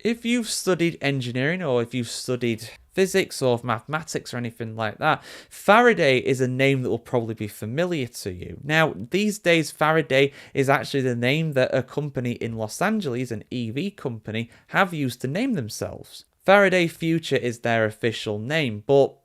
if you've studied engineering or if you've studied physics or mathematics or anything like that, Faraday is a name that will probably be familiar to you. Now, these days, Faraday is actually the name that a company in Los Angeles, an EV company, have used to name themselves. Faraday Future is their official name, but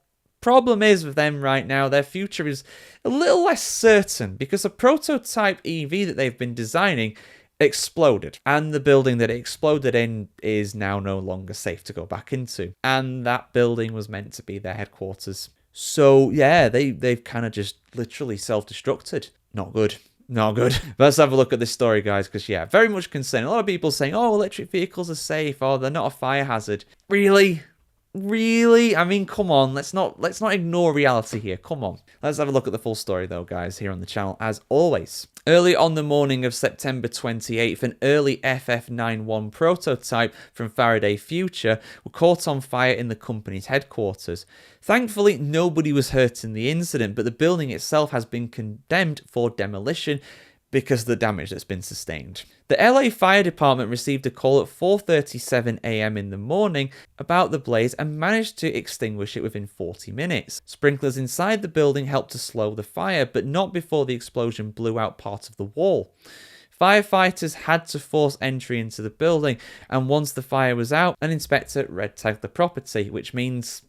problem is with them right now, their future is a little less certain because a prototype EV that they've been designing exploded, and the building that it exploded in is now no longer safe to go back into, and that building was meant to be their headquarters. So yeah, they've kind of just literally self-destructed. Not good. Not good. Let's have a look at this story, guys, because yeah, very much concerned. A lot of people saying, oh, electric vehicles are safe, or they're not a fire hazard. Really? Really? I mean, come on. Let's not ignore reality here. Come on. Let's have a look at the full story, though, guys, here on the channel, as always. Early on the morning of September 28th, an early FF91 prototype from Faraday Future were caught on fire in the company's headquarters. Thankfully, nobody was hurt in the incident, but the building itself has been condemned for demolition because of the damage that's been sustained. The LA Fire Department received a call at 4:37 a.m. in the morning about the blaze and managed to extinguish it within 40 minutes. Sprinklers inside the building helped to slow the fire, but not before the explosion blew out part of the wall. Firefighters had to force entry into the building, and once the fire was out, an inspector red tagged the property, which means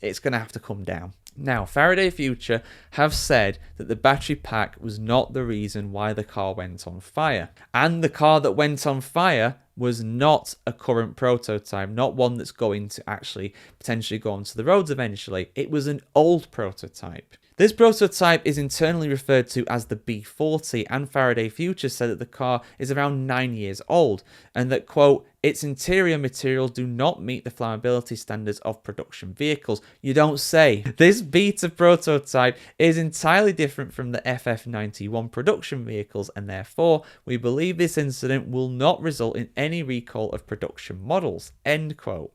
it's going to have to come down. Now, Faraday Future have said that the battery pack was not the reason why the car went on fire. And the car that went on fire was not a current prototype, not one that's going to actually potentially go onto the roads eventually. It was an old prototype. This prototype is internally referred to as the B40, and Faraday Future said that the car is around 9 years old, and that, quote, its interior materials do not meet the flammability standards of production vehicles. You don't say. This beta prototype is entirely different from the FF91 production vehicles, and therefore, we believe this incident will not result in any recall of production models, end quote.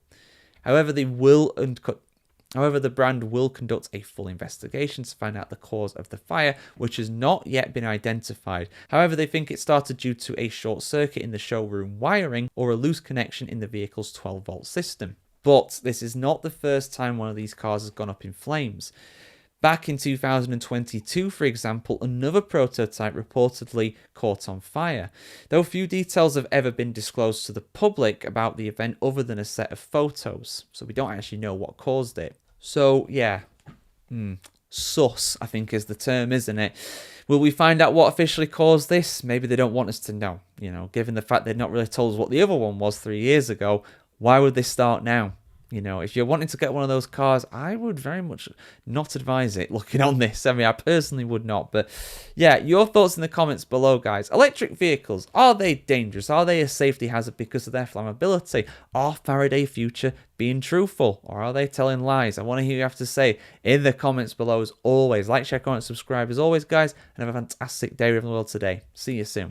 However, the brand will conduct a full investigation to find out the cause of the fire, which has not yet been identified. However, they think it started due to a short circuit in the showroom wiring or a loose connection in the vehicle's 12-volt system. But this is not the first time one of these cars has gone up in flames. Back in 2022, for example, another prototype reportedly caught on fire, though few details have ever been disclosed to the public about the event other than a set of photos, so we don't actually know what caused it. So, yeah, sus, I think is the term, isn't it? Will we find out what officially caused this? Maybe they don't want us to know, given the fact they've not really told us what the other one was 3 years ago. Why would they start now? If you're wanting to get one of those cars, I would very much not advise it looking on this. I mean, I personally would not. But yeah, your thoughts in the comments below, guys. Electric vehicles, are they dangerous? Are they a safety hazard because of their flammability? Are Faraday Future being truthful? Or are they telling lies? I want to hear what you have to say in the comments below as always. Like, share, comment, subscribe as always, guys. And have a fantastic day in the world today. See you soon.